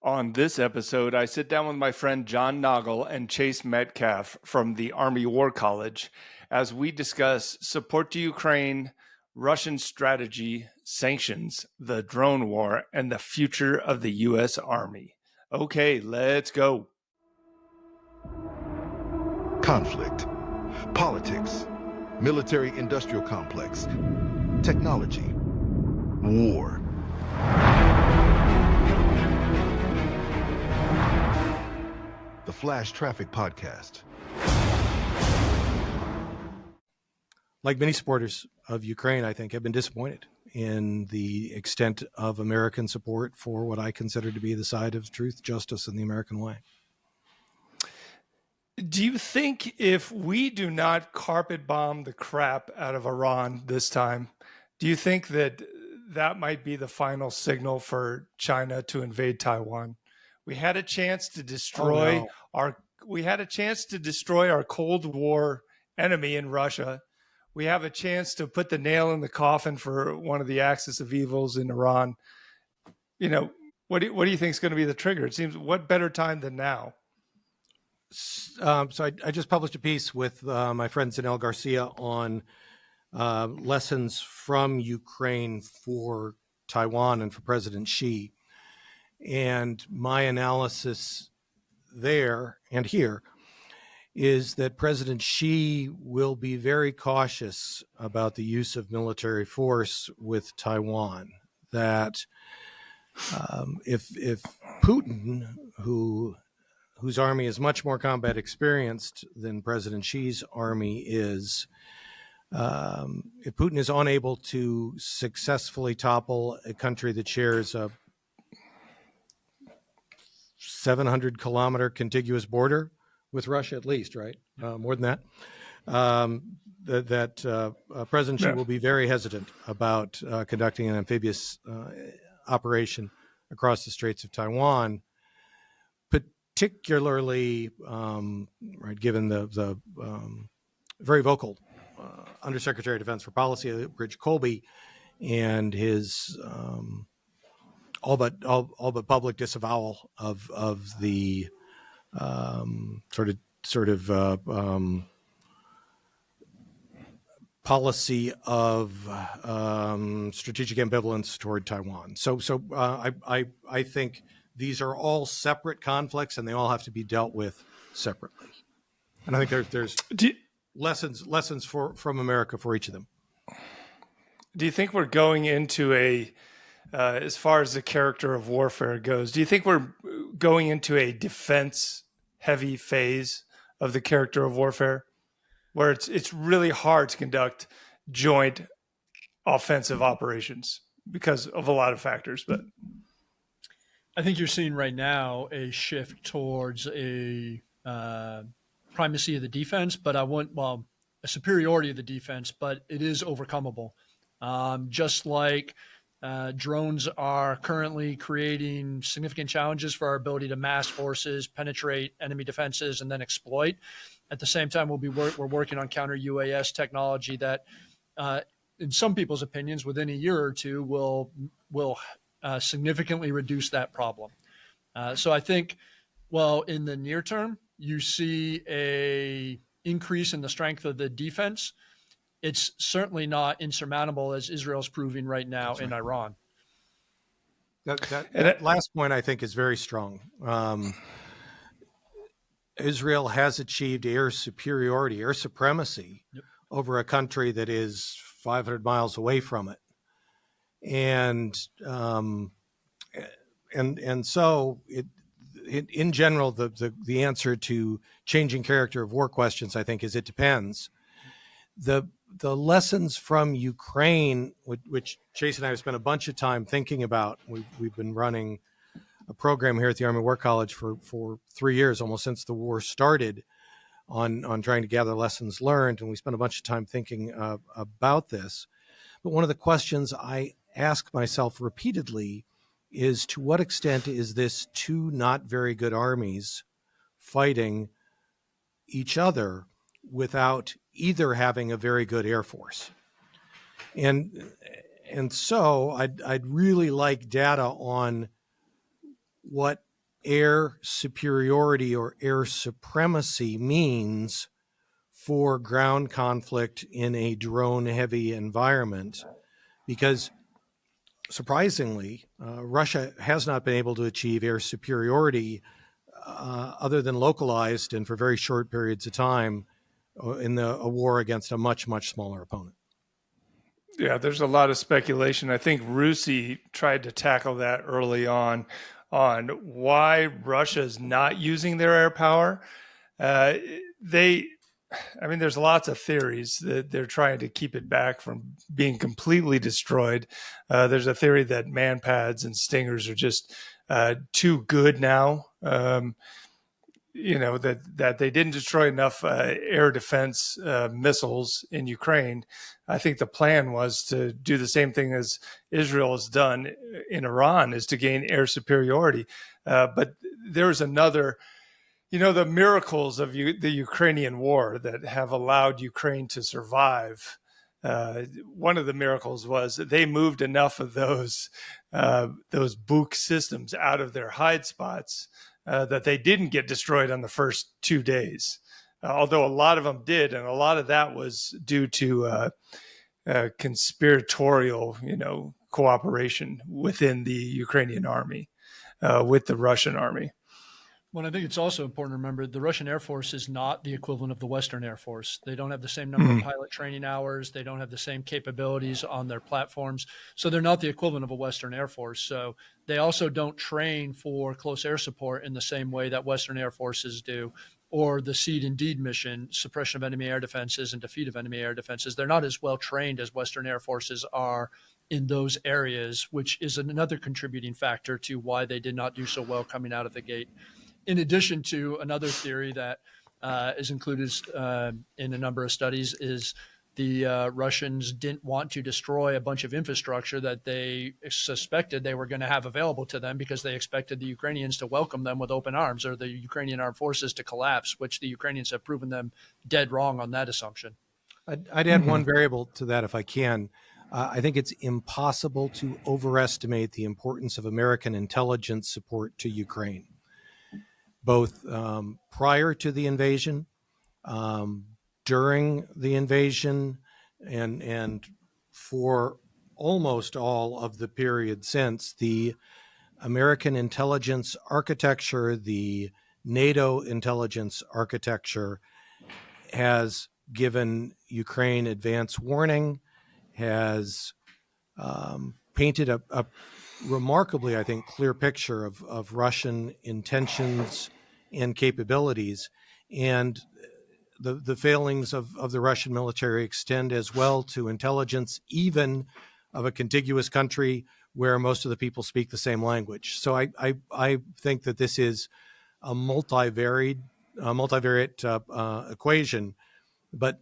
On this episode, I sit down with my friend John Nagl and Chase Metcalf from the Army War College as we discuss support to Ukraine, Russian strategy, sanctions, the drone war, and the future of the U.S. Army. Okay, let's go. Conflict, politics, military-industrial complex, technology, war. The Flash Traffic Podcast. Like many supporters of Ukraine, I think, have been disappointed in the extent of American support for what I consider to be the side of truth, justice, and the American way. Do you think if we do not carpet bomb the crap out of Iran this time, do you think that that might be the final signal for China to invade Taiwan? We had a chance to destroy our Cold War enemy in Russia. We have a chance to put the nail in the coffin for one of the axis of evils in Iran. You know, what do you think is going to be the trigger? It seems, what better time than now? So I just published a piece with my friend Nagl Garcia on lessons from Ukraine for Taiwan and for President Xi. And my analysis there and here is that President Xi will be very cautious about the use of military force with Taiwan. That if Putin, whose army is much more combat experienced than President Xi's army is, if Putin is unable to successfully topple a country that shares a 700-kilometer contiguous border with Russia, at least, right? More than that. President Xi will be very hesitant about conducting an amphibious operation across the Straits of Taiwan, particularly, given the very vocal Undersecretary of Defense for Policy, Rich Colby, and his all but public disavowal of the policy of strategic ambivalence toward Taiwan. So I think these are all separate conflicts, and they all have to be dealt with separately. And I think there's lessons from America for each of them. Do you think we're going into as far as the character of warfare goes, do you think we're going into a defense-heavy phase of the character of warfare, where it's really hard to conduct joint offensive operations because of a lot of factors? But I think you're seeing right now a shift towards a primacy of the defense, but a superiority of the defense, but it is overcomable. Just like drones are currently creating significant challenges for our ability to mass forces, penetrate enemy defenses, and then exploit. At the same time, we're working on counter UAS technology that, in some people's opinions, within a year or two will significantly reduce that problem. So I think, in the near term, you see a increase in the strength of the defense. It's certainly not insurmountable, as Israel's proving right now in Iran. That last point, I think, is very strong. Israel has achieved air superiority, air supremacy over a country that is 500 miles away from it. And so in general, the answer to changing character of war questions, I think, is it depends. The lessons from Ukraine, which Chase and I have spent a bunch of time thinking about, we've been running a program here at the Army War College for 3 years, almost since the war started, on trying to gather lessons learned, and we spent a bunch of time thinking about this. But one of the questions I ask myself repeatedly is, to what extent is this two not very good armies fighting each other without either having a very good Air Force? And so I'd really like data on what air superiority or air supremacy means for ground conflict in a drone-heavy environment, because surprisingly, Russia has not been able to achieve air superiority other than localized and for very short periods of time in a war against a much, much smaller opponent. Yeah, there's a lot of speculation. I think Rusi tried to tackle that early on why Russia's not using their air power. Uh, they, I mean, there's lots of theories that they're trying to keep it back from being completely destroyed. There's a theory that manpads and stingers are just too good now. That they didn't destroy enough air defense missiles in Ukraine. I think the plan was to do the same thing as Israel has done in Iran, is to gain air superiority. But there's another, the miracles of the Ukrainian war that have allowed Ukraine to survive. One of the miracles was that they moved enough of those Buk systems out of their hide spots that they didn't get destroyed on the first 2 days. Although a lot of them did, and a lot of that was due to conspiratorial, cooperation within the Ukrainian army with the Russian army. Well, I think it's also important to remember the Russian Air Force is not the equivalent of the Western Air Force. They don't have the same number of pilot training hours. They don't have the same capabilities on their platforms. So they're not the equivalent of a Western Air Force. So they also don't train for close air support in the same way that Western Air Forces do, or the SEAD and DEED mission, suppression of enemy air defenses and defeat of enemy air defenses. They're not as well trained as Western Air Forces are in those areas, which is another contributing factor to why they did not do so well coming out of the gate. In addition to another theory that is included in a number of studies, is the Russians didn't want to destroy a bunch of infrastructure that they suspected they were going to have available to them, because they expected the Ukrainians to welcome them with open arms, or the Ukrainian armed forces to collapse, which the Ukrainians have proven them dead wrong on that assumption. I'd add one variable to that if I can. I think it's impossible to overestimate the importance of American intelligence support to Ukraine, both prior to the invasion, during the invasion, and for almost all of the period since. The American intelligence architecture, the NATO intelligence architecture, has given Ukraine advance warning, has painted a remarkably, I think, clear picture of Russian intentions and capabilities. And the failings of the Russian military extend as well to intelligence, even of a contiguous country where most of the people speak the same language. So I think that this is a multivariate equation, but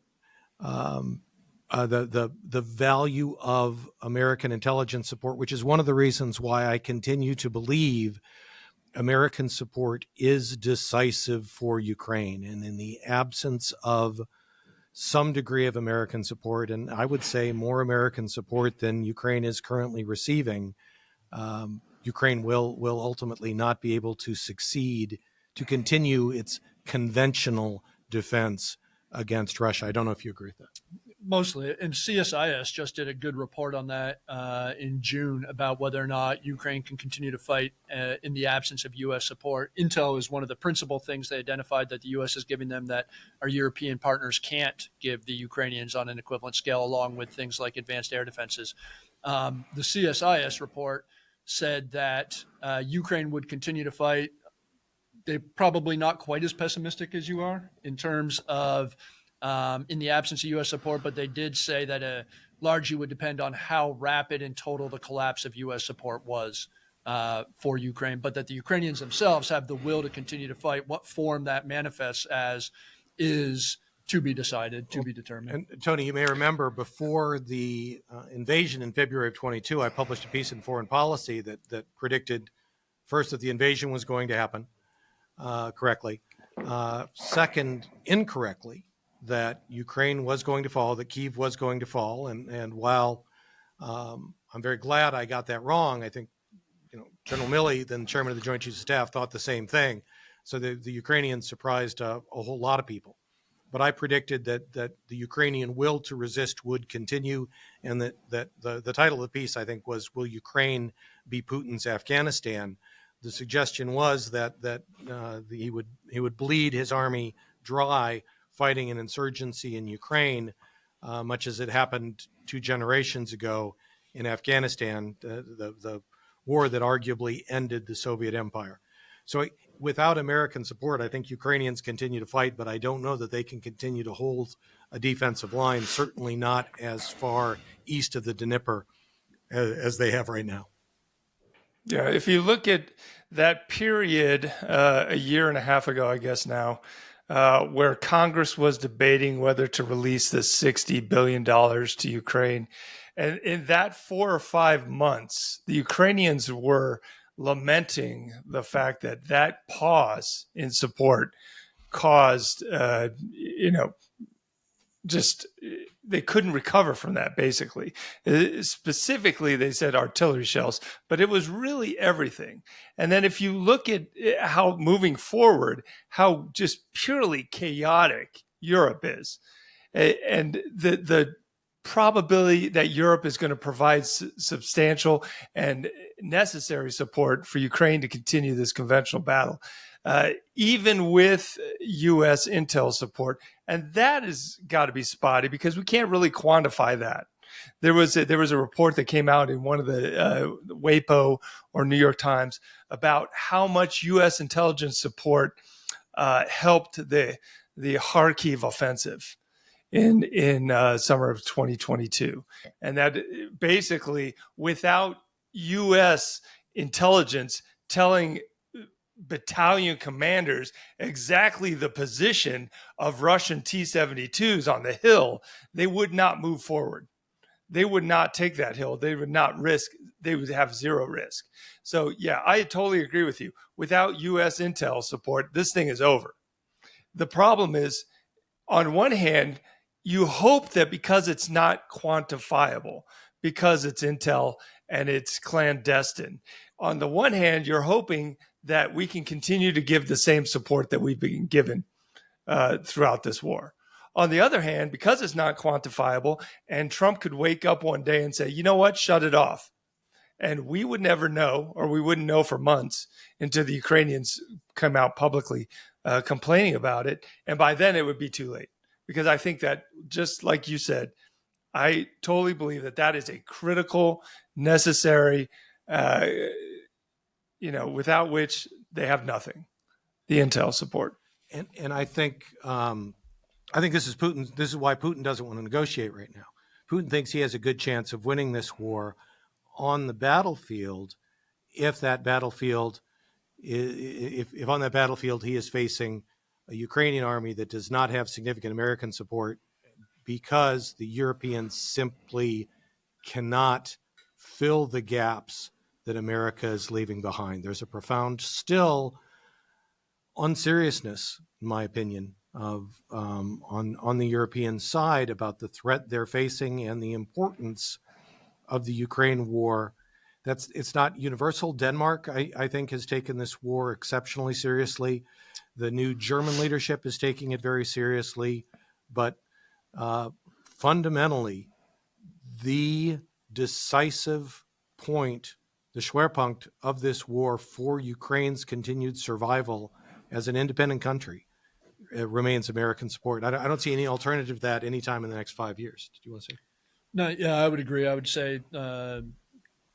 the value of American intelligence support, which is one of the reasons why I continue to believe American support is decisive for Ukraine. And in the absence of some degree of American support, and I would say more American support than Ukraine is currently receiving, Ukraine will ultimately not be able to succeed to continue its conventional defense against Russia. I don't know if you agree with that. Mostly. And CSIS just did a good report on that in June about whether or not Ukraine can continue to fight in the absence of U.S. support. Intel is one of the principal things they identified that the U.S. is giving them that our European partners can't give the Ukrainians on an equivalent scale, along with things like advanced air defenses. The CSIS report said that Ukraine would continue to fight. They're probably not quite as pessimistic as you are in terms of in the absence of U.S. support, but they did say that largely would depend on how rapid and total the collapse of U.S. support was for Ukraine, but that the Ukrainians themselves have the will to continue to fight. What form that manifests as is to be decided, to be determined. And Tony, you may remember before the invasion in February of 22, I published a piece in Foreign Policy that predicted, first, that the invasion was going to happen correctly. Second, incorrectly, that Ukraine was going to fall, that Kyiv was going to fall. And while I'm very glad I got that wrong, I think General Milley, then chairman of the Joint Chiefs of Staff, thought the same thing. So the Ukrainians surprised a whole lot of people. But I predicted that the Ukrainian will to resist would continue, and that the title of the piece, I think, was "Will Ukraine be Putin's Afghanistan?" The suggestion was that he would bleed his army dry fighting an insurgency in Ukraine, much as it happened 2 generations ago in Afghanistan, the war that arguably ended the Soviet Empire. So without American support, I think Ukrainians continue to fight, but I don't know that they can continue to hold a defensive line, certainly not as far east of the Dnieper as they have right now. Yeah, if you look at that period a year and a half ago, I guess now, where Congress was debating whether to release the $60 billion to Ukraine, and in that 4 or 5 months, the Ukrainians were lamenting the fact that that pause in support caused, just they couldn't recover from that. Basically, specifically, they said artillery shells, but it was really everything. And then if you look at how moving forward, how just purely chaotic Europe is, and the probability that Europe is going to provide substantial and necessary support for Ukraine to continue this conventional battle, even with U.S. intel support. And that has got to be spotty because we can't really quantify that. There was a report that came out in one of the WAPO or New York Times about how much U.S. intelligence support helped the Kharkiv offensive in summer of 2022, and that basically without U.S. intelligence telling battalion commanders exactly the position of Russian T-72s on the hill, they would not move forward. They would not take that hill. They would not risk. They would have zero risk. So yeah, I totally agree with you. Without U.S. intel support, this thing is over. The problem is, on one hand, you hope that because it's not quantifiable, because it's intel and it's clandestine, on the one hand, you're hoping that we can continue to give the same support that we've been given throughout this war. On the other hand, because it's not quantifiable, and Trump could wake up one day and say, you know what, shut it off. And we would never know, or we wouldn't know for months until the Ukrainians come out publicly complaining about it. And by then it would be too late. Because I think that, just like you said, I totally believe that that is a critical, necessary, without which they have nothing, the intel support. And I think this is Putin. This is why Putin doesn't want to negotiate right now. Putin thinks he has a good chance of winning this war on the battlefield, if on that battlefield he is facing a Ukrainian army that does not have significant American support, because the Europeans simply cannot fill the gaps that America is leaving behind. There's a profound still unseriousness, in my opinion, of on the European side about the threat they're facing and the importance of the Ukraine war. It's not universal. Denmark, I think, has taken this war exceptionally seriously. The new German leadership is taking it very seriously. But fundamentally, the decisive point, the Schwerpunkt of this war for Ukraine's continued survival as an independent country, remains American support. I don't see any alternative to that anytime in the next 5 years. Do you want to say? No, yeah, I would agree. I would say, to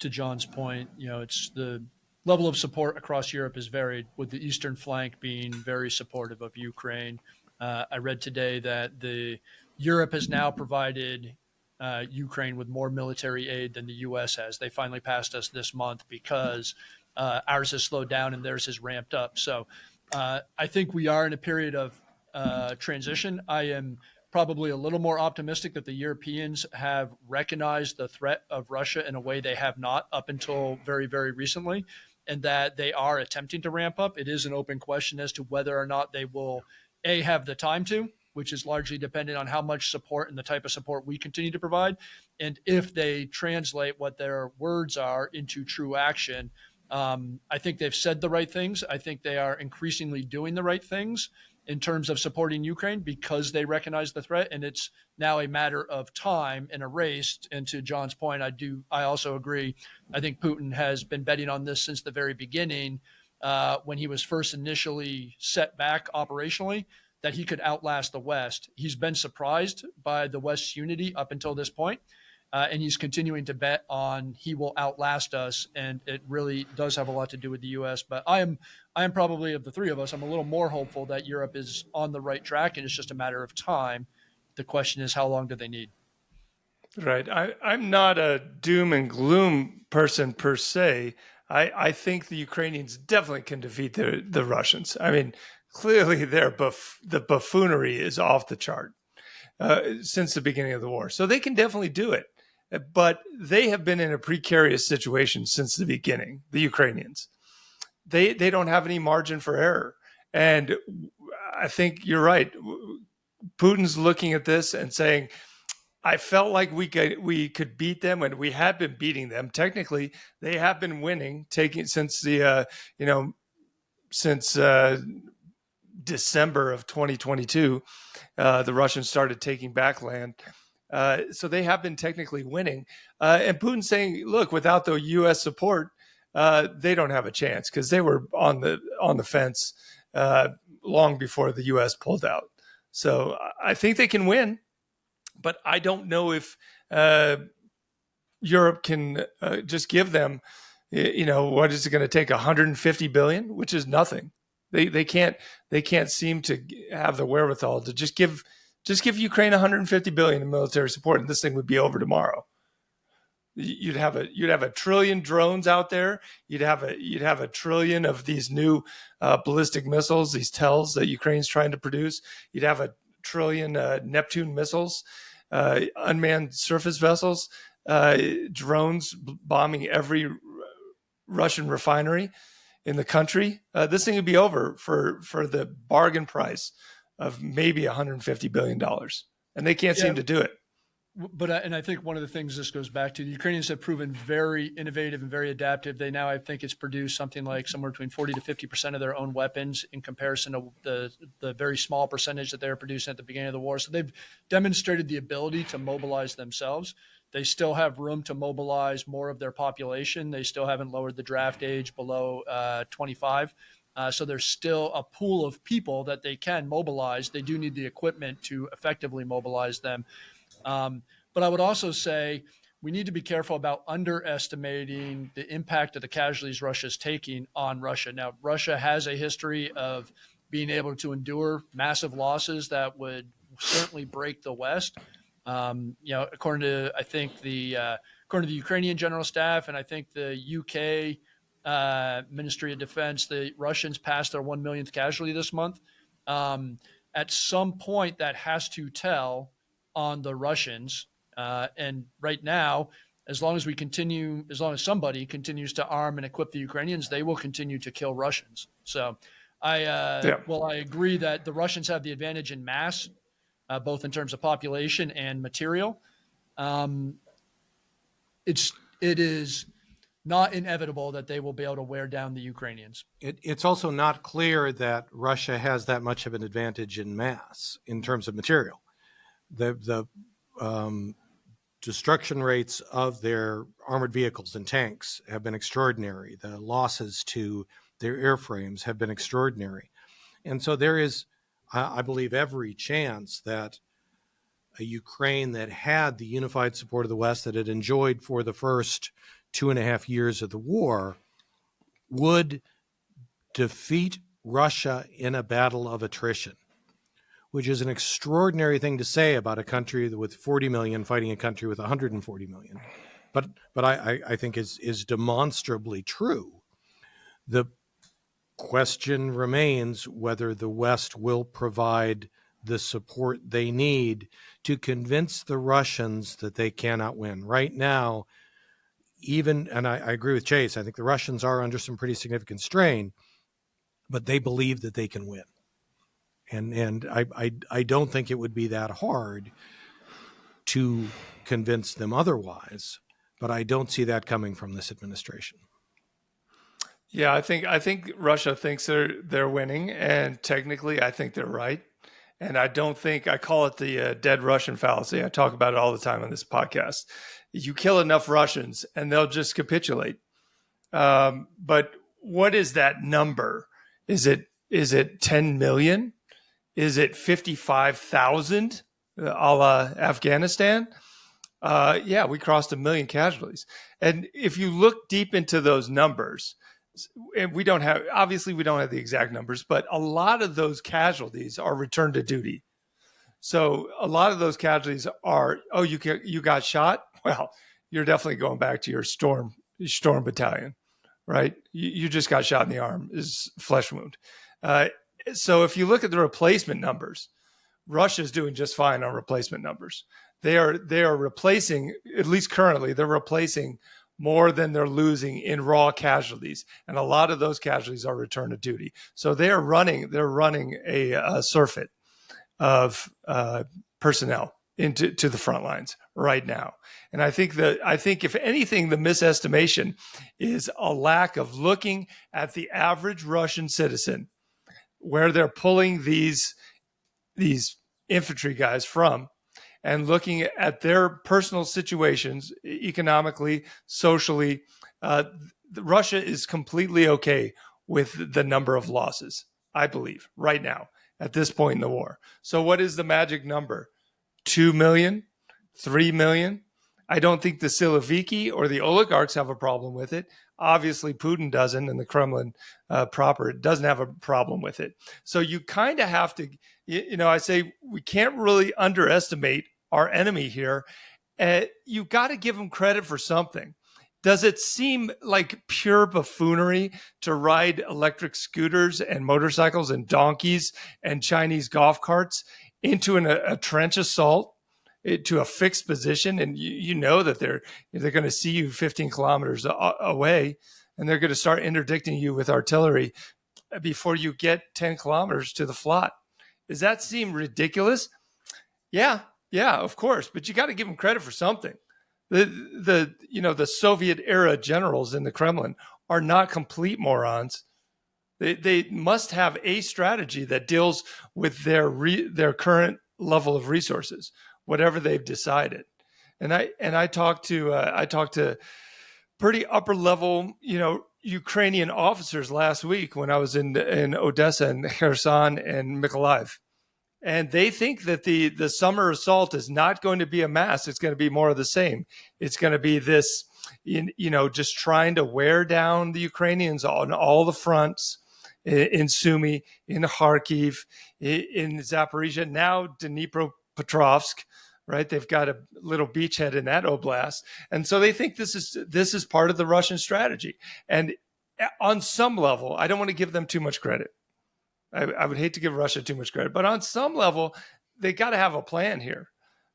John's point, it's the level of support across Europe is varied, with the eastern flank being very supportive of Ukraine. I read today that Europe has now provided Ukraine with more military aid than the U.S. has. They finally passed us this month because ours has slowed down and theirs has ramped up. So I think we are in a period of transition. I am probably a little more optimistic that the Europeans have recognized the threat of Russia in a way they have not up until very, very recently, and that they are attempting to ramp up. It is an open question as to whether or not they will, A, have the time to, which is largely dependent on how much support and the type of support we continue to provide, and if they translate what their words are into true action. I think they've said the right things. I think they are increasingly doing the right things in terms of supporting Ukraine because they recognize the threat, and it's now a matter of time and a race. And to John's point, I also agree. I think Putin has been betting on this since the very beginning, when he was first initially set back operationally, that he could outlast the West. He's been surprised by the West's unity up until this point, and he's continuing to bet on he will outlast us, and it really does have a lot to do with the U.S. But I am probably, of the three of us, I'm a little more hopeful that Europe is on the right track, and it's just a matter of time. The question is, how long do they need? Right. I'm not a doom and gloom person per se. I think the Ukrainians definitely can defeat the Russians. I mean, clearly the buffoonery is off the chart since the beginning of the war. So they can definitely do it. But they have been in a precarious situation since the beginning, the Ukrainians. They don't have any margin for error. And I think you're right. Putin's looking at this and saying, I felt like we could beat them, and we have been beating them. Technically, they have been winning, taking since December of 2022, the Russians started taking back land. So they have been technically winning. And Putin's saying, look, without the U.S. support, they don't have a chance because they were on the fence long before the U.S. pulled out. So I think they can win, but I don't know if Europe can just give them, what is it going to take, 150 billion, which is nothing. They can't seem to have the wherewithal to just give Ukraine 150 billion in military support, and this thing would be over tomorrow. You'd have a trillion drones out there. You'd have a trillion of these new ballistic missiles, these TELs that Ukraine's trying to produce. You'd have a trillion Neptune missiles, unmanned surface vessels, drones bombing every Russian refinery in the country. This thing would be over for the bargain price of maybe $150 billion. And they can't seem to do it. But and I think one of the things this goes back to, the Ukrainians have proven very innovative and very adaptive. They now, I think, it's produced something like somewhere between 40 to 50% of their own weapons in comparison to the very small percentage that they were producing at the beginning of the war. So they've demonstrated the ability to mobilize themselves. They still have room to mobilize more of their population. They still haven't lowered the draft age below 25. So there's still a pool of people that they can mobilize. They do need the equipment to effectively mobilize them. But I would also say we need to be careful about underestimating the impact of the casualties Russia's taking on Russia. Now, Russia has a history of being able to endure massive losses that would certainly break the West. According to the Ukrainian General Staff, and I think the UK Ministry of Defense, the Russians passed their 1 millionth casualty this month. At some point, that has to tell on the Russians. And right now, as long as somebody continues to arm and equip the Ukrainians, they will continue to kill Russians. So I agree that the Russians have the advantage in mass, both in terms of population and material. It is not inevitable that they will be able to wear down the Ukrainians. It's also not clear that Russia has that much of an advantage in mass in terms of material. The destruction rates of their armored vehicles and tanks have been extraordinary. The losses to their airframes have been extraordinary. And so there is, I believe, every chance that a Ukraine that had the unified support of the West that it enjoyed for the first 2.5 years of the war would defeat Russia in a battle of attrition, which is an extraordinary thing to say about a country with 40 million fighting a country with 140 million. But I think is demonstrably true. The question remains whether the West will provide the support they need to convince the Russians that they cannot win. Right now, and I agree with Chase, I think the Russians are under some pretty significant strain, but they believe that they can win. And I don't think it would be that hard to convince them otherwise, but I don't see that coming from this administration. Yeah, I think Russia thinks they're winning, and technically, I think they're right. And I don't think I call it the dead Russian fallacy. I talk about it all the time on this podcast. You kill enough Russians, and they'll just capitulate. But what is that number? Is it 10 million? Is it 55,000, a la Afghanistan? Yeah, we crossed 1 million casualties. And if you look deep into those numbers, and we don't have the exact numbers, but a lot of those casualties are returned to duty. So a lot of those casualties are, oh, you got shot. Well, you're definitely going back to your storm battalion, right? You just got shot in the arm, is flesh wound. Uh, so if you look at the replacement numbers, Russia's doing just fine on replacement numbers. They are replacing, at least currently, they're replacing more than they're losing in raw casualties, and a lot of those casualties are return to duty. So they're running a surfeit of personnel into the front lines right now. And I think if anything, the misestimation is a lack of looking at the average Russian citizen, where they're pulling these infantry guys from, and looking at their personal situations economically, socially. Russia is completely okay with the number of losses, I believe, right now at this point in the war. So what is the magic number? 2 million? 3 million? I don't think the Siloviki or the oligarchs have a problem with it. Obviously, Putin doesn't, and the Kremlin proper doesn't have a problem with it. So you kind of have to, I say we can't really underestimate our enemy here. You've got to give them credit for something. Does it seem like pure buffoonery to ride electric scooters and motorcycles and donkeys and Chinese golf carts into a trench assault to a fixed position, and you know that they're going to see you 15 kilometers away, and they're going to start interdicting you with artillery before you get 10 kilometers to the flot? Does that seem ridiculous? Yeah, of course, but you got to give them credit for something. The Soviet era generals in the Kremlin are not complete morons. They must have a strategy that deals with their current level of resources, whatever they've decided. And I talked to pretty upper level, Ukrainian officers last week when I was in Odessa and Kherson and Mykolaiv. And they think that the summer assault is not going to be a mass. It's going to be more of the same. It's going to be this, just trying to wear down the Ukrainians on all the fronts, in Sumy, in Kharkiv, in Zaporizhia, now Dnipropetrovsk, right? They've got a little beachhead in that oblast. And so they think this is part of the Russian strategy. And on some level, I don't want to give them too much credit. I would hate to give Russia too much credit, but on some level, they got to have a plan here.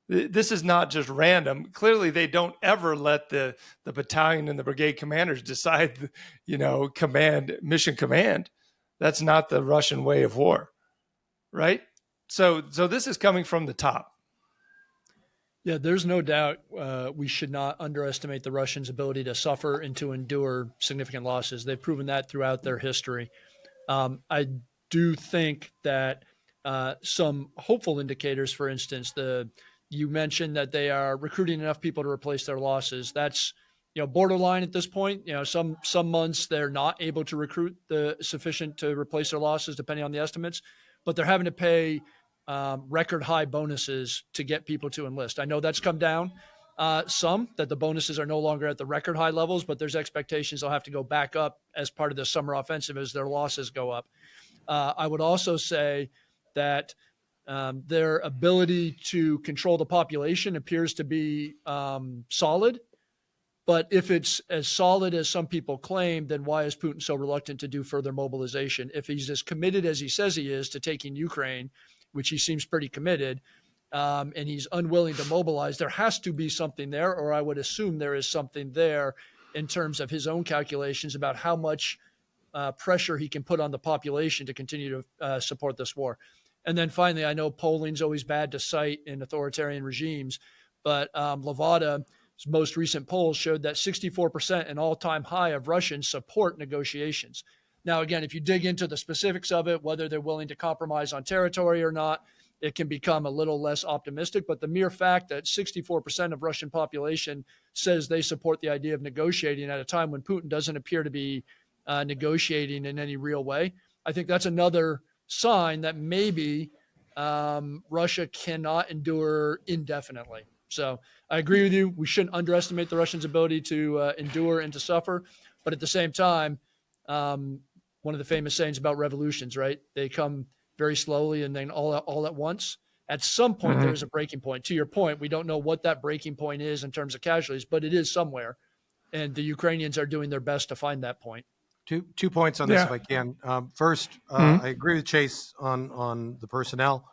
This is not just random. Clearly, they don't ever let the battalion and the brigade commanders decide, mission command. That's not the Russian way of war, right? So this is coming from the top. Yeah, there's no doubt we should not underestimate the Russians' ability to suffer and to endure significant losses. They've proven that throughout their history. I do think that some hopeful indicators, for instance, you mentioned that they are recruiting enough people to replace their losses. That's borderline at this point. Some months they're not able to recruit the sufficient to replace their losses, depending on the estimates, but they're having to pay record high bonuses to get people to enlist. I know that's come down some, that the bonuses are no longer at the record high levels, but there's expectations they'll have to go back up as part of the summer offensive as their losses go up. I would also say that their ability to control the population appears to be solid. But if it's as solid as some people claim, then why is Putin so reluctant to do further mobilization? If he's as committed as he says he is to taking Ukraine, which he seems pretty committed, and he's unwilling to mobilize, there has to be something there, or I would assume there is something there in terms of his own calculations about how much pressure he can put on the population to continue to support this war. And then finally, I know polling's always bad to cite in authoritarian regimes, but Levada most recent polls showed that 64%, an all-time high of Russians, support negotiations. Now, again, if you dig into the specifics of it, whether they're willing to compromise on territory or not, it can become a little less optimistic. But the mere fact that 64% of Russian population says they support the idea of negotiating at a time when Putin doesn't appear to be negotiating in any real way, I think that's another sign that maybe Russia cannot endure indefinitely. So I agree with you. We shouldn't underestimate the Russians' ability to endure and to suffer. But at the same time, one of the famous sayings about revolutions, right? They come very slowly and then all at once. At some point, there is a breaking point. To your point, we don't know what that breaking point is in terms of casualties, but it is somewhere. And the Ukrainians are doing their best to find that point. Two points on this, if I can. First, I agree with Chase on the personnel,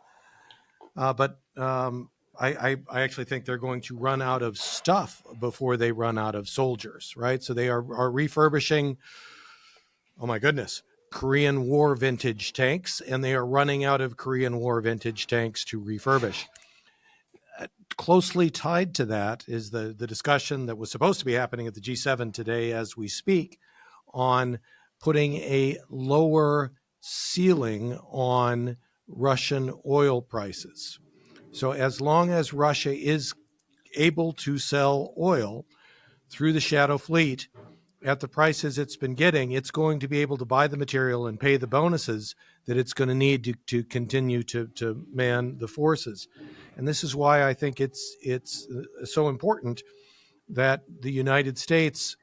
but I actually think they're going to run out of stuff before they run out of soldiers, right? So they are refurbishing, oh my goodness, Korean War vintage tanks, and they are running out of Korean War vintage tanks to refurbish. Closely tied to that is the discussion that was supposed to be happening at the G7 today as we speak on putting a lower ceiling on Russian oil prices. So as long as Russia is able to sell oil through the shadow fleet at the prices it's been getting, it's going to be able to buy the material and pay the bonuses that it's going to need to continue to man the forces. And this is why I think it's so important that the United States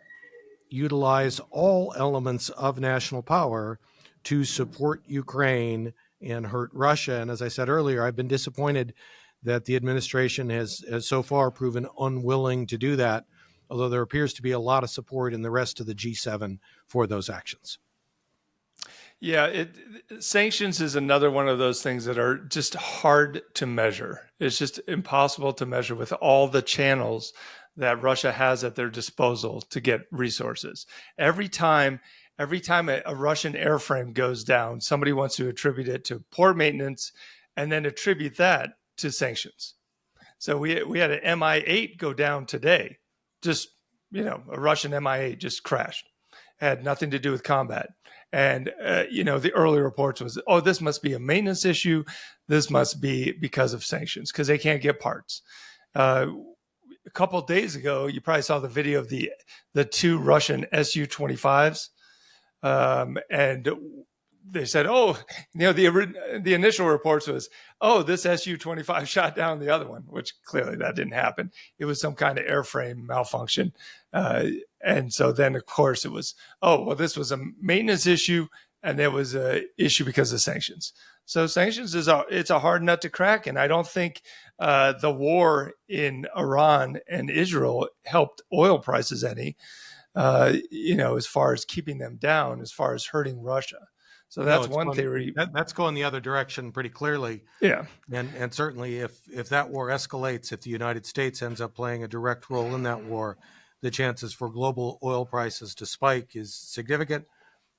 utilize all elements of national power to support Ukraine and hurt Russia. And as I said earlier, I've been disappointed that the administration has so far proven unwilling to do that, although there appears to be a lot of support in the rest of the G7 for those actions. Yeah, sanctions is another one of those things that are just hard to measure. It's just impossible to measure with all the channels that Russia has at their disposal to get resources. Every time a Russian airframe goes down, somebody wants to attribute it to poor maintenance and then attribute that to sanctions. So we had an Mi-8 go down today. Just, a Russian Mi-8 just crashed. Had nothing to do with combat. And, the early reports was, this must be a maintenance issue. This must be because of sanctions, because they can't get parts. A couple of days ago, you probably saw the video of the two Russian Su-25s. And they said, the initial reports was, this Su-25 shot down the other one, which clearly that didn't happen. It was some kind of airframe malfunction. And so then, of course, it was, this was a maintenance issue, and there was a issue because of sanctions. So sanctions it's a hard nut to crack, and I don't think the war in Iran and Israel helped oil prices any, as far as keeping them down, as far as hurting Russia. So that's one theory. That's going the other direction pretty clearly. Yeah. And certainly if that war escalates, if the United States ends up playing a direct role in that war, the chances for global oil prices to spike is significant.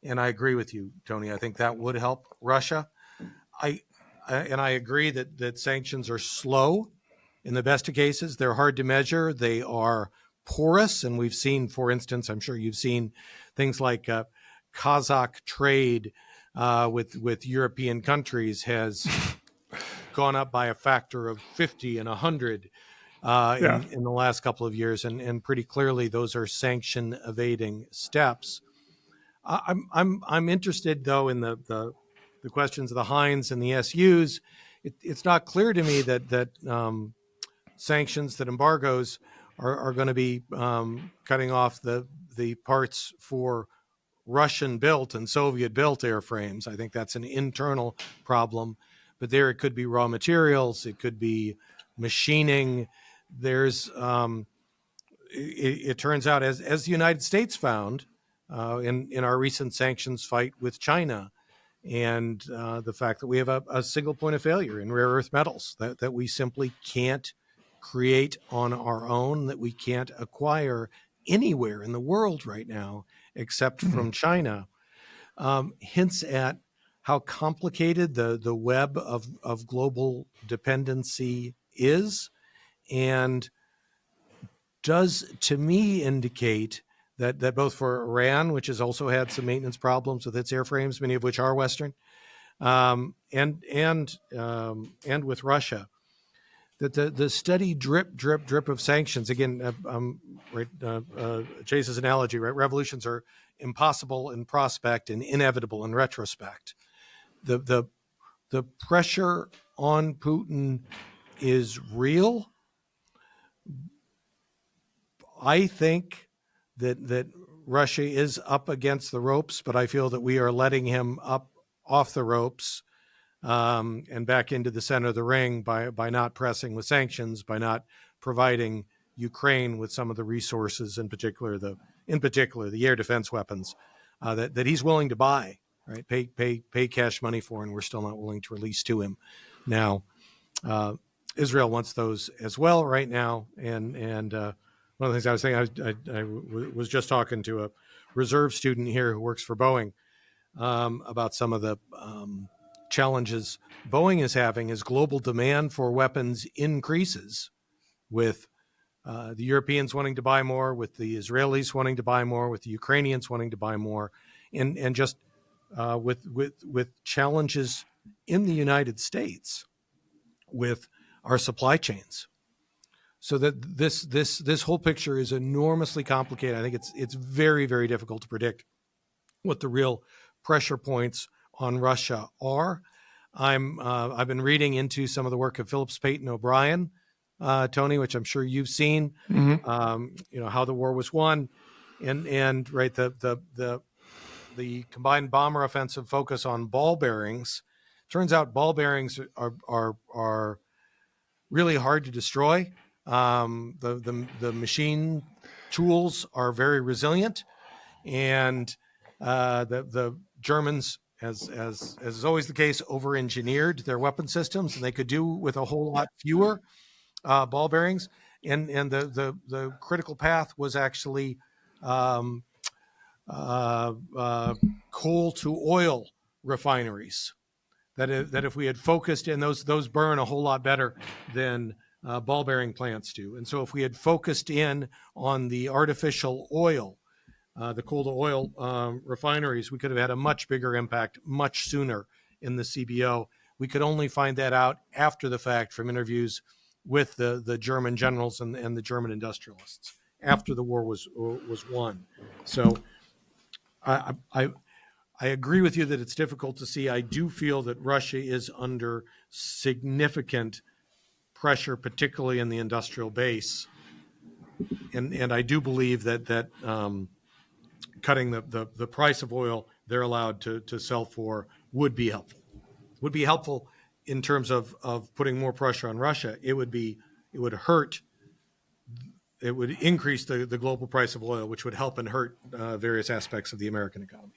And I agree with you, Tony. I think that would help Russia. I agree that sanctions are slow in the best of cases. They're hard to measure. They are porous. And we've seen, for instance, I'm sure you've seen things like Kazakh trade with European countries has gone up by a factor of 50 and 100 in the last couple of years, and pretty clearly those are sanction evading steps. I'm interested though in the questions of the Hinds and the SUs. It's not clear to me that sanctions, that embargoes are going to be cutting off the parts for Russian-built and Soviet-built airframes. I think that's an internal problem. But there it could be raw materials. It could be machining. There's it turns out, as the United States found in our recent sanctions fight with China, and the fact that we have a single point of failure in rare earth metals that we simply can't create on our own, that we can't acquire anywhere in the world right now except from China, hints at how complicated the web of global dependency is. And does to me indicate that both for Iran, which has also had some maintenance problems with its airframes, many of which are Western, and with Russia, that the steady drip of sanctions again, Chase's analogy, right? Revolutions are impossible in prospect and inevitable in retrospect. The pressure on Putin is real. I think that Russia is up against the ropes, but I feel that we are letting him up off the ropes and back into the center of the ring by not pressing with sanctions, by not providing Ukraine with some of the resources, in particular the air defense weapons that he's willing to buy, right? Pay cash money for, and we're still not willing to release to him. Now, Israel wants those as well right now, and one of the things I was saying, I was just talking to a reserve student here who works for Boeing about some of the challenges Boeing is having as global demand for weapons increases, with the Europeans wanting to buy more, with the Israelis wanting to buy more, with the Ukrainians wanting to buy more, and just with challenges in the United States with our supply chains. So that this whole picture is enormously complicated. I think it's very, very difficult to predict what the real pressure points on Russia are. I've been reading into some of the work of Phillips Payton O'Brien, Tony, which I'm sure you've seen. Mm-hmm. How the war was won, and right the combined bomber offensive focus on ball bearings. Turns out ball bearings are really hard to destroy. The machine tools are very resilient, and the Germans, as is always the case, over-engineered their weapon systems, and they could do with a whole lot fewer ball bearings. And the critical path was actually coal to oil refineries. That if we had focused, and those burn a whole lot better than ball bearing plants do. And so if we had focused in on the artificial oil, the coal to oil refineries, we could have had a much bigger impact much sooner in the CBO. We could only find that out after the fact from interviews with the German generals and the German industrialists after the war was won. So I agree with you that it's difficult to see. I do feel that Russia is under significant pressure, particularly in the industrial base, and I do believe that cutting the price of oil they're allowed to sell for would be helpful. Would be helpful in terms of putting more pressure on Russia. It would increase the global price of oil, which would help and hurt various aspects of the American economy.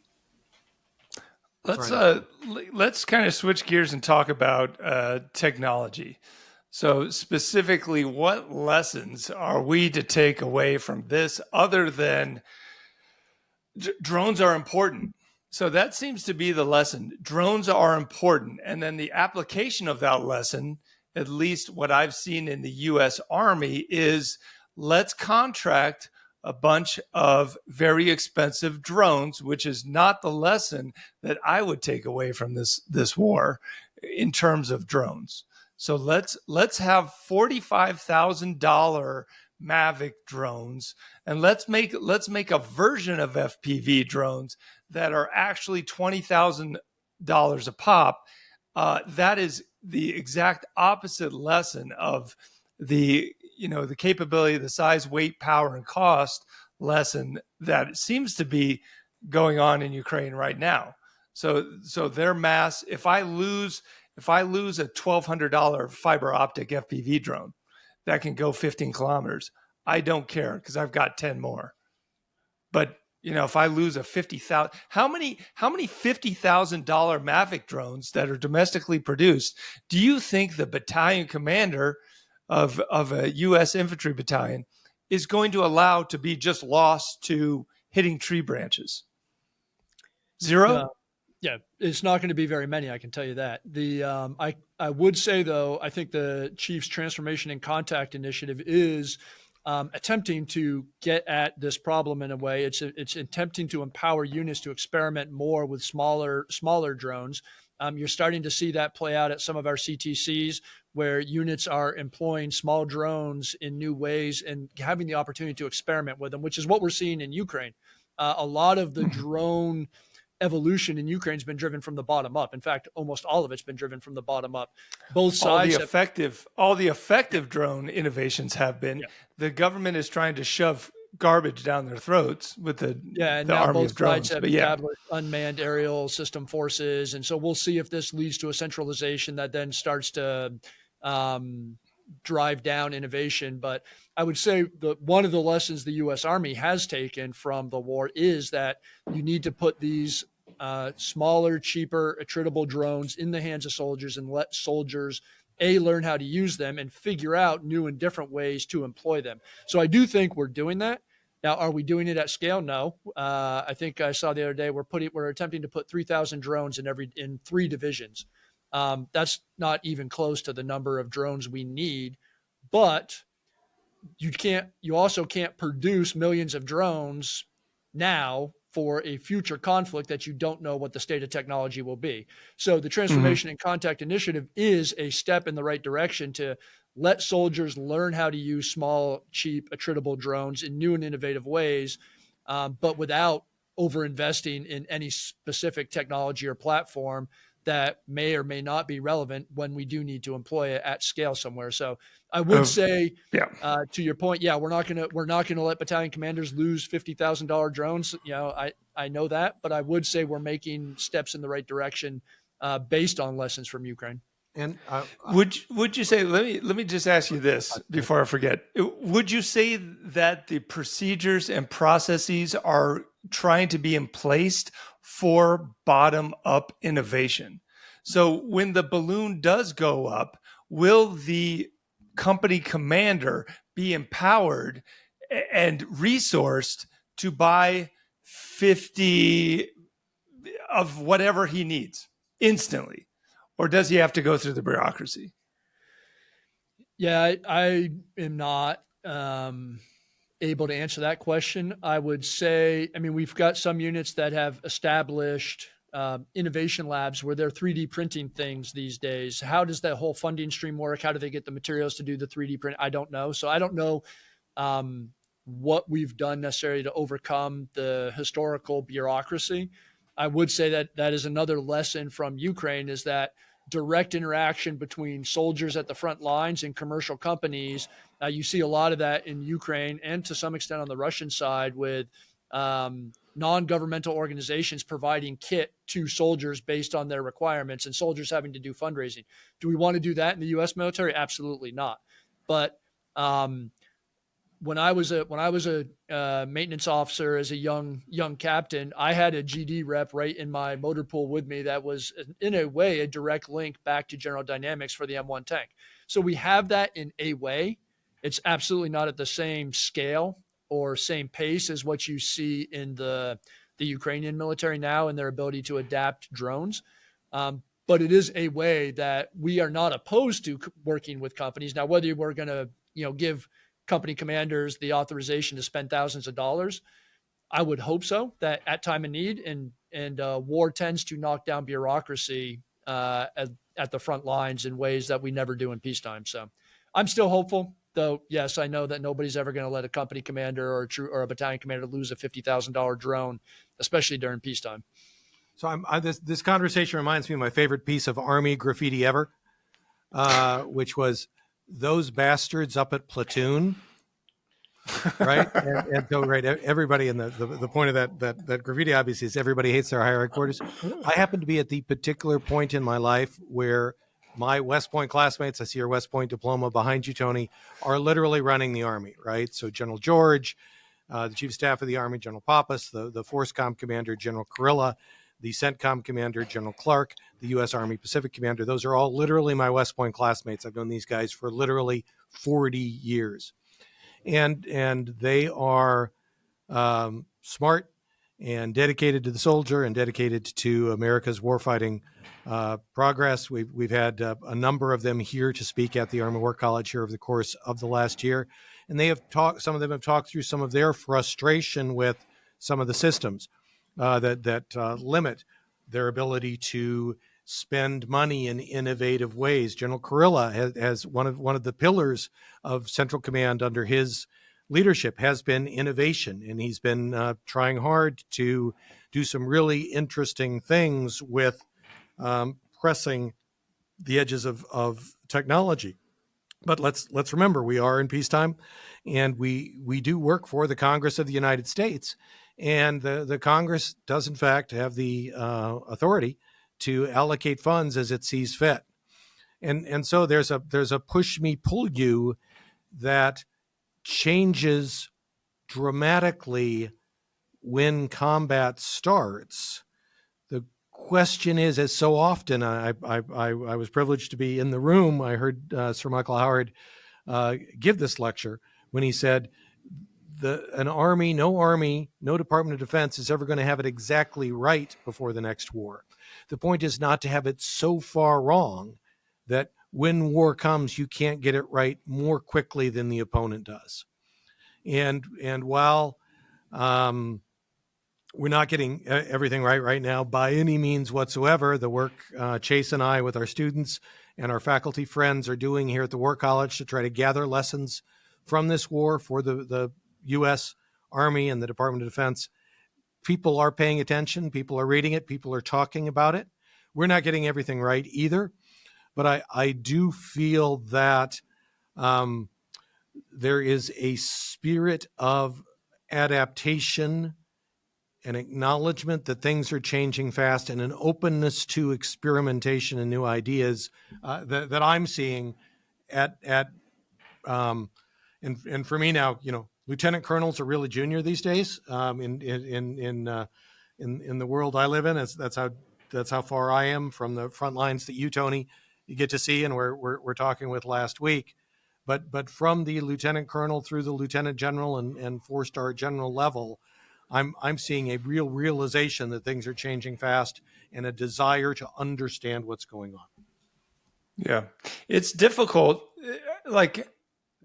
Let's kind of switch gears and talk about technology. So specifically, what lessons are we to take away from this other than drones are important? So that seems to be the lesson. Drones are important. And then the application of that lesson, at least what I've seen in the U.S. Army, is let's contract a bunch of very expensive drones, which is not the lesson that I would take away from this war in terms of drones. So let's have $45,000 Mavic drones, and let's make a version of FPV drones that are actually $20,000 a pop. That is the exact opposite lesson of the capability, the size, weight, power, and cost lesson that seems to be going on in Ukraine right now. So their mass. If I lose a $1,200 fiber optic FPV drone that can go 15 kilometers, I don't care because I've got 10 more. But if I lose a 50,000, how many $50,000 Mavic drones that are domestically produced do you think the battalion commander of a U.S. infantry battalion is going to allow to be just lost to hitting tree branches? Zero? Yeah, it's not going to be very many, I can tell you that. I would say, though, I think the Chief's Transformation in Contact initiative is attempting to get at this problem in a way. It's attempting to empower units to experiment more with smaller drones. You're starting to see that play out at some of our CTCs, where units are employing small drones in new ways and having the opportunity to experiment with them, which is what we're seeing in Ukraine. A lot of the drone evolution in Ukraine has been driven from the bottom up. In fact, almost all of it's been driven from the bottom up. Both sides all the effective drone innovations have been. Yeah. The government is trying to shove garbage down their throats with the and the now army both of drones. sides have But yeah, established unmanned aerial system forces, and so we'll see if this leads to a centralization that then starts to drive down innovation. But I would say one of the lessons the U.S. Army has taken from the war is that you need to put these smaller, cheaper, attritable drones in the hands of soldiers and let soldiers learn how to use them and figure out new and different ways to employ them. So I do think we're doing that. Now, are we doing it at scale? No. I think I saw the other day we're attempting to put 3,000 drones in 3 divisions. That's not even close to the number of drones we need, but you also can't produce millions of drones now for a future conflict that you don't know what the state of technology will be. So the Transformation and Contact Initiative is a step in the right direction to let soldiers learn how to use small, cheap, attritable drones in new and innovative ways, but without over-investing in any specific technology or platform that may or may not be relevant when we do need to employ it at scale somewhere. So I would say, to your point, we're not gonna let battalion commanders lose $50,000 drones. I know that, but I would say we're making steps in the right direction based on lessons from Ukraine. And would you say? Let me just ask you this before I forget. Would you say that the procedures and processes are trying to be in place for bottom up innovation? So when the balloon does go up, will the company commander be empowered and resourced to buy 50 of whatever he needs instantly? Or does he have to go through the bureaucracy? Yeah, I am not able to answer that question. I would say, we've got some units that have established innovation labs where they're 3D printing things these days. How does that whole funding stream work? How do they get the materials to do the 3D print? I don't know. So I don't know what we've done necessarily to overcome the historical bureaucracy. I would say that is another lesson from Ukraine, is that direct interaction between soldiers at the front lines and commercial companies. You see a lot of that in Ukraine and to some extent on the Russian side with non-governmental organizations providing kit to soldiers based on their requirements and soldiers having to do fundraising. Do we want to do that in the U.S. military? Absolutely not. But when I was a maintenance officer as a young captain, I had a GD rep right in my motor pool with me that was in a way a direct link back to General Dynamics for the M1 tank. So we have that in a way. It's absolutely not at the same scale or same pace as what you see in the Ukrainian military now and their ability to adapt drones. But it is a way that we are not opposed to working with companies. Now, whether we're going to give company commanders the authorization to spend thousands of dollars, I would hope so, that at time of need, and war tends to knock down bureaucracy at the front lines in ways that we never do in peacetime. So I'm still hopeful, though. Yes, I know that nobody's ever going to let a company commander or a battalion commander lose a $50,000 drone, especially during peacetime. So this conversation reminds me of my favorite piece of Army graffiti ever, which was "Those bastards up at Platoon," right? and so, right, everybody, and the point of that graffiti obviously is everybody hates their higher headquarters. I happen to be at the particular point in my life where my West Point classmates, I see your West Point diploma behind you, Tony, are literally running the Army, right? So General George, the Chief of Staff of the Army, General Pappas, the Force Com Commander, General Kurilla, the CENTCOM Commander, General Clark, the U.S. Army Pacific Commander. Those are all literally my West Point classmates. I've known these guys for literally 40 years. And they are smart and dedicated to the soldier and dedicated to America's warfighting progress. We've had a number of them here to speak at the Army War College here over the course of the last year. and they have talked. Some of them have talked through some of their frustration with some of the systems that limit their ability to spend money in innovative ways. General Kurilla has one of the pillars of Central Command under his leadership has been innovation, and he's been trying hard to do some really interesting things with pressing the edges of technology. But let's remember, we are in peacetime, and we do work for the Congress of the United States, and the Congress does in fact have the authority to allocate funds as it sees fit. And so there's a push me pull you that changes dramatically when combat starts. The question is, as so often, I was privileged to be in the room. I heard Sir Michael Howard give this lecture when he said, no army, no Department of Defense is ever going to have it exactly right before the next war. The point is not to have it so far wrong that when war comes, you can't get it right more quickly than the opponent does. And while we're not getting everything right now by any means whatsoever, the work Chase and I with our students and our faculty friends are doing here at the War College to try to gather lessons from this war for the U.S. Army and the Department of Defense. People are paying attention. People are reading it. People are talking about it. We're not getting everything right either, but I do feel that there is a spirit of adaptation, an acknowledgement that things are changing fast, and an openness to experimentation and new ideas that I'm seeing and for me now, lieutenant colonels are really junior these days in the world I live in. That's how far I am from the front lines that you, Tony, you get to see, and we're talking with last week. But from the lieutenant colonel through the lieutenant general and 4-star general level, I'm seeing a real realization that things are changing fast and a desire to understand what's going on. Yeah, it's difficult,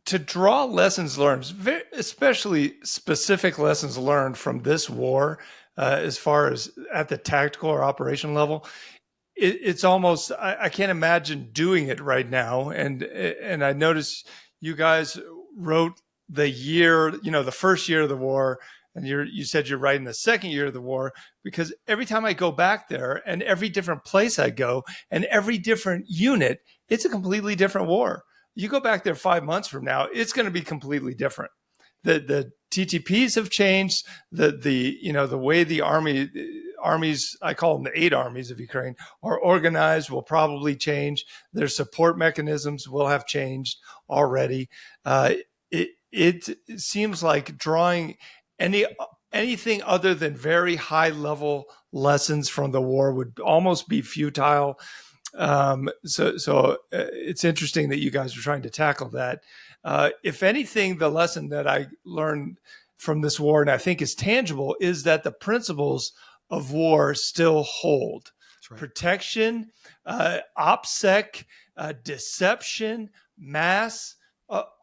to draw lessons learned, especially specific lessons learned from this war, as far as at the tactical or operation level. It's almost, I can't imagine doing it right now. And I noticed you guys wrote the year, the first year of the war, and you said you're writing the second year of the war, because every time I go back there and every different place I go and every different unit, it's a completely different war. You go back there 5 months from now, it's going to be completely different. The TTPs have changed. The way the armies, I call them the 8 armies of Ukraine, are organized will probably change. Their support mechanisms will have changed already. It seems like drawing anything other than very high level lessons from the war would almost be futile. So it's interesting that you guys are trying to tackle that. If anything, the lesson that I learned from this war, and I think is tangible, is that the principles of war still hold. Right. Protection, OPSEC, deception, mass,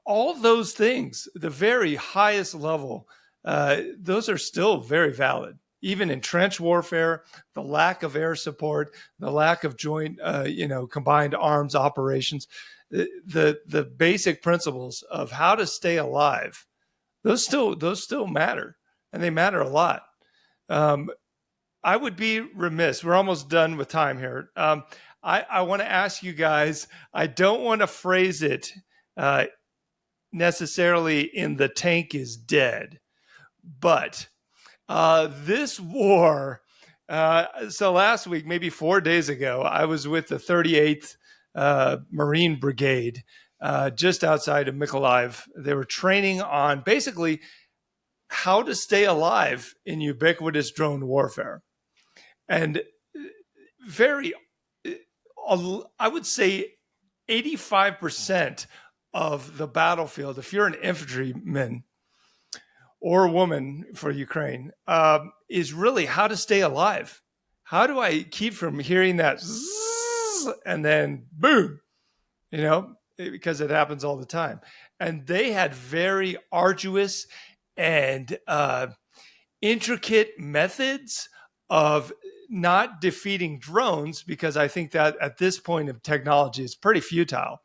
all those things, the very highest level, those are still very valid. Even in trench warfare, the lack of air support, the lack of joint, combined arms operations, the basic principles of how to stay alive, those still matter, and they matter a lot. I would be remiss. We're almost done with time here. I want to ask you guys, I don't want to phrase it necessarily in the tank is dead, but this war, so last week, maybe 4 days ago, I was with the 38th Marine Brigade just outside of Mykolaiv. They were training on basically how to stay alive in ubiquitous drone warfare. And I would say 85% of the battlefield, if you're an infantryman or woman for Ukraine, is really how to stay alive. How do I keep from hearing that zzz, and then boom, because it happens all the time. and they had very arduous and intricate methods of not defeating drones, because I think that at this point of technology is pretty futile.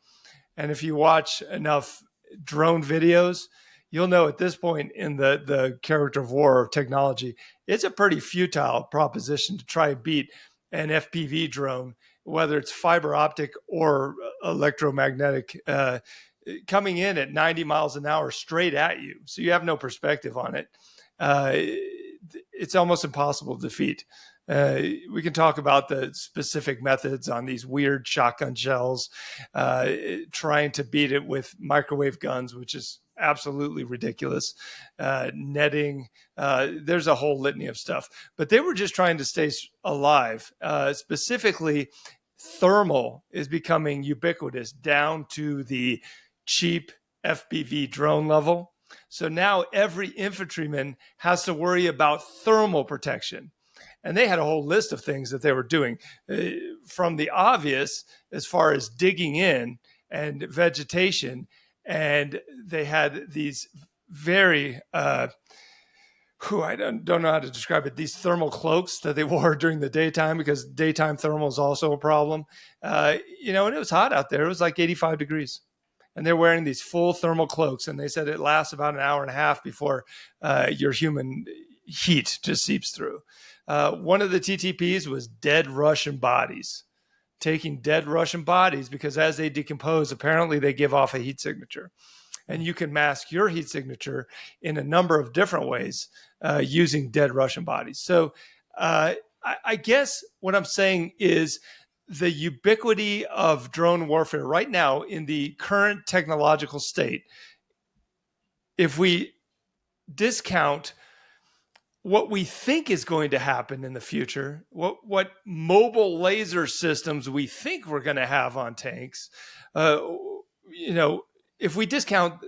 And if you watch enough drone videos, you'll know at this point in the character of war of technology, it's a pretty futile proposition to try and beat an FPV drone, whether it's fiber optic or electromagnetic, coming in at 90 miles an hour straight at you. So you have no perspective on it. It's almost impossible to defeat. We can talk about the specific methods on these weird shotgun shells, trying to beat it with microwave guns, which is absolutely ridiculous. Netting, there's a whole litany of stuff. But they were just trying to stay alive. Specifically, thermal is becoming ubiquitous down to the cheap FPV drone level. So now every infantryman has to worry about thermal protection. And they had a whole list of things that they were doing, from the obvious as far as digging in and vegetation. And they had these very, I don't know how to describe it, these thermal cloaks that they wore during the daytime, because daytime thermal is also a problem. And it was hot out there. It was like 85 degrees. And they're wearing these full thermal cloaks. And they said it lasts about an hour and a half before your human heat just seeps through. One of the TTPs was dead Russian bodies, taking dead Russian bodies, because as they decompose, apparently they give off a heat signature. And you can mask your heat signature in a number of different ways using dead Russian bodies. So I guess what I'm saying is the ubiquity of drone warfare right now in the current technological state, if we discount what we think is going to happen in the future, what mobile laser systems we think we're going to have on tanks, if we discount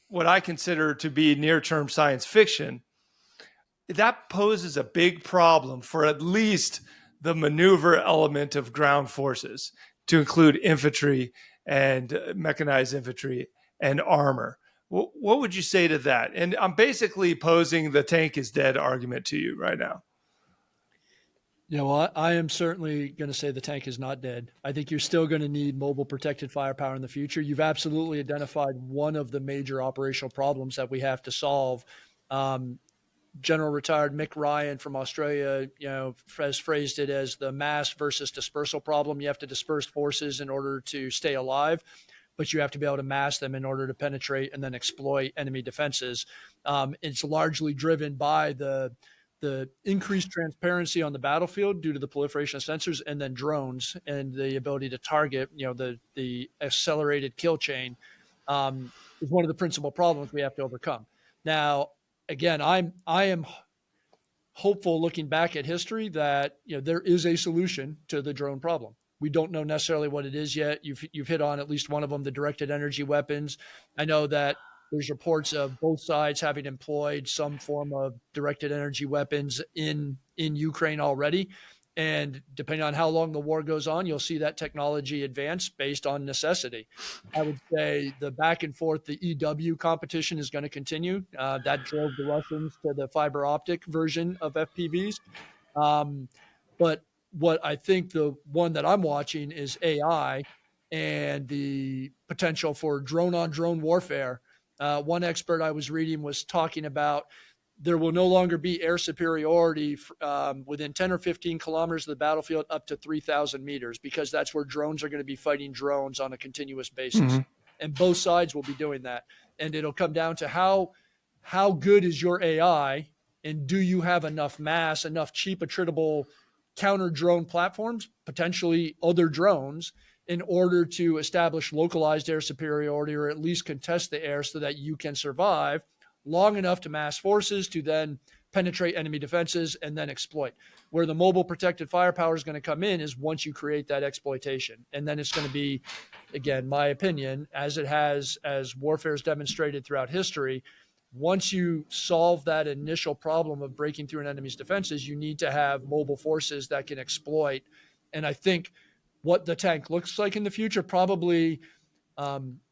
what I consider to be near-term science fiction, that poses a big problem for at least the maneuver element of ground forces, to include infantry and mechanized infantry and armor. What would you say to that? And I'm basically posing the tank is dead argument to you right now. Yeah, well, I am certainly going to say the tank is not dead. I think you're still going to need mobile protected firepower in the future. You've absolutely identified one of the major operational problems that we have to solve. General retired Mick Ryan from Australia, has phrased it as the mass versus dispersal problem. You have to disperse forces in order to stay alive, but you have to be able to mass them in order to penetrate and then exploit enemy defenses. It's largely driven by the increased transparency on the battlefield due to the proliferation of sensors, and then drones and the ability to target, the accelerated kill chain, is one of the principal problems we have to overcome. Now, again, I am hopeful, looking back at history, that there is a solution to the drone problem. We don't know necessarily what it is yet. You've hit on at least one of them, the directed energy weapons. I know that there's reports of both sides having employed some form of directed energy weapons in Ukraine already. And depending on how long the war goes on, you'll see that technology advance based on necessity. I would say the back and forth, the EW competition is going to continue. That drove the Russians to the fiber optic version of FPVs. But what I think the one that I'm watching is AI and the potential for drone-on-drone warfare. One expert I was reading was talking about there will no longer be air superiority within 10 or 15 kilometers of the battlefield up to 3,000 meters, because that's where drones are going to be fighting drones on a continuous basis. Mm-hmm. And both sides will be doing that. And it'll come down to how good is your AI, and do you have enough mass, enough cheap, attritable counter drone platforms, potentially other drones, in order to establish localized air superiority, or at least contest the air so that you can survive long enough to mass forces to then penetrate enemy defenses and then exploit. Where the mobile protected firepower is going to come in is once you create that exploitation. And then it's going to be, again, my opinion, as warfare has demonstrated throughout history, once you solve that initial problem of breaking through an enemy's defenses, you need to have mobile forces that can exploit. And I think what the tank looks like in the future, probably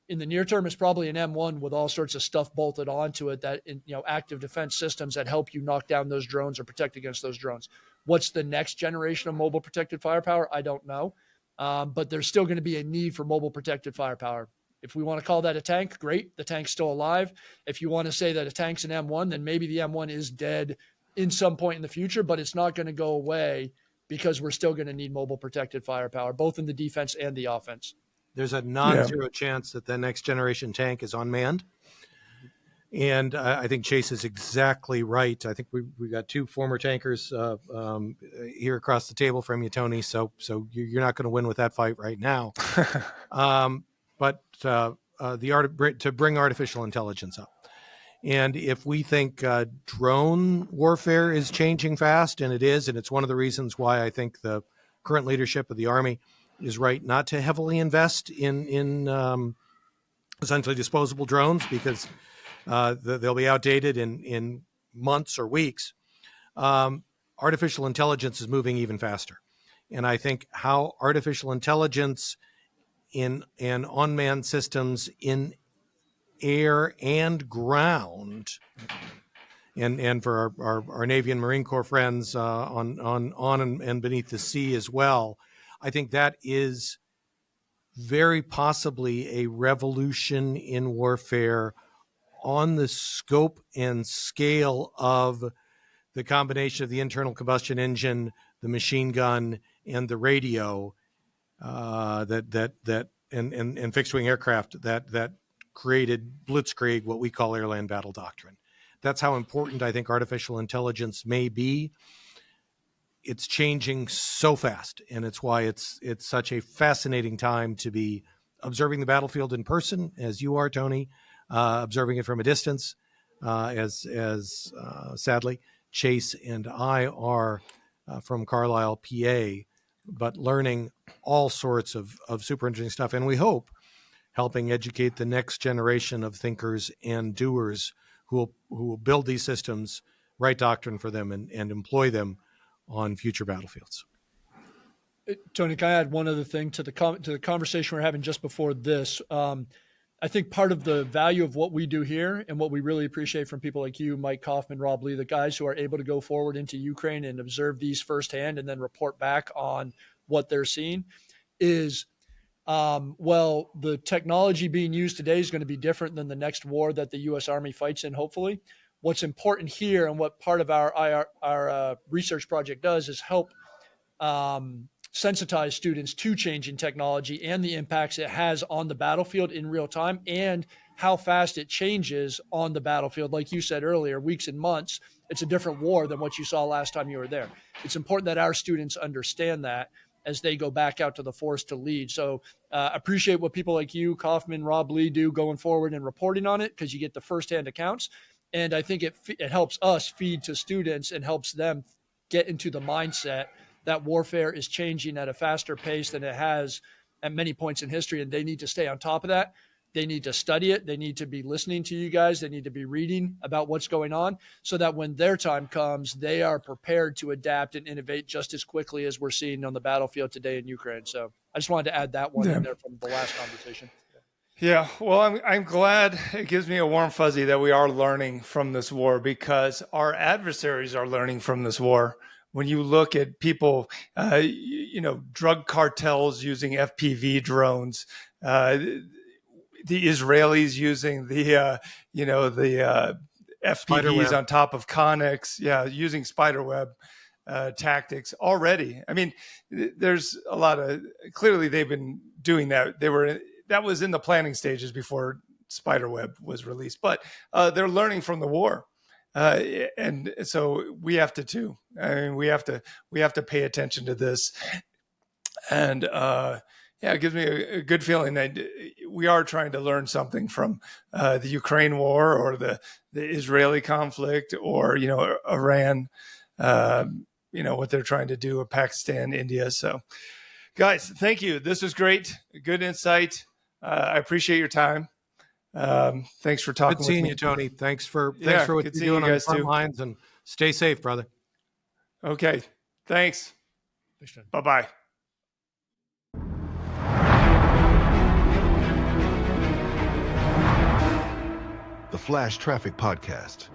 In the near term, it's probably an M1 with all sorts of stuff bolted onto it that, active defense systems that help you knock down those drones or protect against those drones. What's the next generation of mobile protected firepower? I don't know. But there's still going to be a need for mobile protected firepower. If we want to call that a tank, great. The tank's still alive. If you want to say that a tank's an M1, then maybe the M1 is dead in some point in the future, but it's not going to go away because we're still going to need mobile protected firepower, both in the defense and the offense. There's a non-zero chance that the next generation tank is unmanned. And I think Chase is exactly right. I think we got two former tankers here across the table from you, Tony. So you're not going to win with that fight right now. But to bring artificial intelligence up. And if we think drone warfare is changing fast, and it is, and it's one of the reasons why I think the current leadership of the Army is right not to heavily invest in essentially disposable drones, because they'll be outdated in months or weeks. Artificial intelligence is moving even faster. And I think how artificial intelligence in unmanned systems in air and ground, and for our Navy and Marine Corps friends on and beneath the sea as well, I think that is very possibly a revolution in warfare on the scope and scale of the combination of the internal combustion engine, the machine gun, and the radio and fixed wing aircraft that created Blitzkrieg, what we call airland battle doctrine. That's how important I think artificial intelligence may be. It's changing so fast, and it's why it's such a fascinating time to be observing the battlefield in person, as you are, Tony, observing it from a distance, as sadly Chase and I are from Carlisle, PA, but learning all sorts of super interesting stuff, and we hope helping educate the next generation of thinkers and doers who will build these systems, write doctrine for them, and employ them on future battlefields. Tony, can I add one other thing to the conversation we're having just before this? I think part of the value of what we do here and what we really appreciate from people like you, Mike Kaufman, Rob Lee, the guys who are able to go forward into Ukraine and observe these firsthand and then report back on what they're seeing is, the technology being used today is going to be different than the next war that the U.S. Army fights in, hopefully. What's important here and what part of our research project does is help sensitize students to changing technology and the impacts it has on the battlefield in real time and how fast it changes on the battlefield. Like you said earlier, weeks and months, it's a different war than what you saw last time you were there. It's important that our students understand that as they go back out to the force to lead. So appreciate what people like you, Kaufman, Rob Lee do going forward and reporting on it, because you get the firsthand accounts. And I think it helps us feed to students and helps them get into the mindset that warfare is changing at a faster pace than it has at many points in history. And they need to stay on top of that. They need to study it. They need to be listening to you guys. They need to be reading about what's going on so that when their time comes, they are prepared to adapt and innovate just as quickly as we're seeing on the battlefield today in Ukraine. So I just wanted to add that one in there from the last conversation. Yeah, well, I'm glad. It gives me a warm fuzzy that we are learning from this war, because our adversaries are learning from this war. When you look at people, drug cartels using FPV drones, the Israelis using the FPVs on top of Connex, using spiderweb tactics already. I mean, there's a lot of, clearly they've been doing that. That was in the planning stages before spiderweb was released, but they're learning from the war. And so we have to too. I mean, we have to pay attention to this. And it gives me a good feeling that we are trying to learn something from the Ukraine war or the Israeli conflict or, Iran, what they're trying to do, or Pakistan, India. So guys, thank you. This was great. Good insight. I appreciate your time. Thanks for talking with me. Good seeing you, Tony. Thanks for what you're doing on the front lines, and stay safe, brother. Okay. Thanks. Bye-bye. Flash Traffic Podcast.